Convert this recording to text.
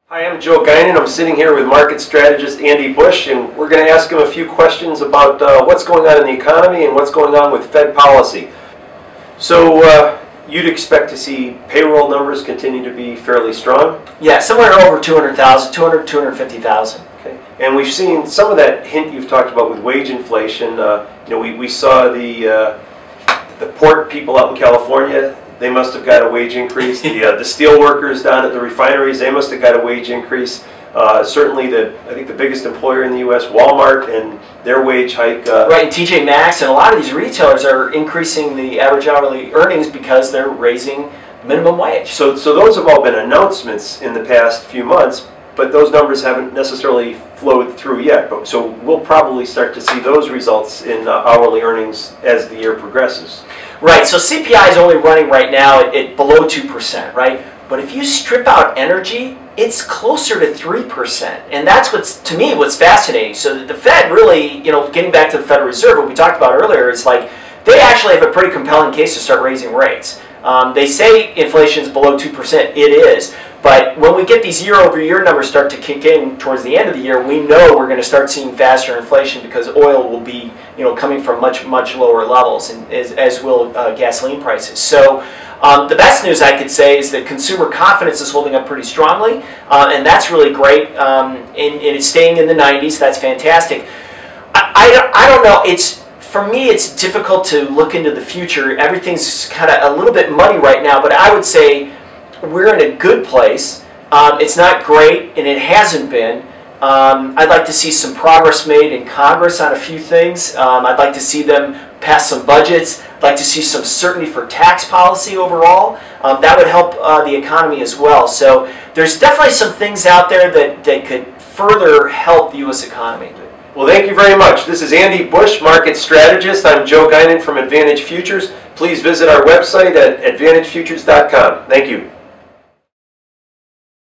Hi, I'm Joe Guinan. I'm sitting here with market strategist Andy Busch, and we're going to ask him a few questions about what's going on in the economy and what's going on with Fed policy. So you'd expect to see payroll numbers continue to be fairly strong? Yeah, somewhere over 200,000, 250,000. Okay. And we've seen some of that hint you've talked about with wage inflation. We saw the port people out in California. They must have got a wage increase. The steel workers down at the refineries, they must have got a wage increase. Certainly, I think the biggest employer in the U.S., Walmart, and their wage hike. Right, and TJ Maxx and a lot of these retailers are increasing the average hourly earnings because they're raising minimum wage. So those have all been announcements in the past few months, but those numbers haven't necessarily flowed through yet. So we'll probably start to see those results in hourly earnings as the year progresses. Right, so CPI is only running right now at below 2%, right? But if you strip out energy, it's closer to 3%. And that's to me, what's fascinating. So the Fed really, getting back to the Federal Reserve, what we talked about earlier, is like they actually have a pretty compelling case to start raising rates. They say inflation is below 2%. It is. But when we get these year-over-year numbers start to kick in towards the end of the year, we know we're going to start seeing faster inflation because oil will be, coming from much lower levels, and as will gasoline prices. So the best news I could say is that consumer confidence is holding up pretty strongly, and that's really great. And it's staying in the 90s. That's fantastic. I don't know. For me, it's difficult to look into the future. Everything's kind of a little bit muddy right now, but I would say we're in a good place. It's not great, and it hasn't been. I'd like to see some progress made in Congress on a few things. I'd like to see them pass some budgets. I'd like to see some certainty for tax policy overall. That would help the economy as well. So there's definitely some things out there that could further help the U.S. economy. Well, thank you very much. This is Andy Busch, market strategist. I'm Joe Guinan from Advantage Futures. Please visit our website at advantagefutures.com. Thank you.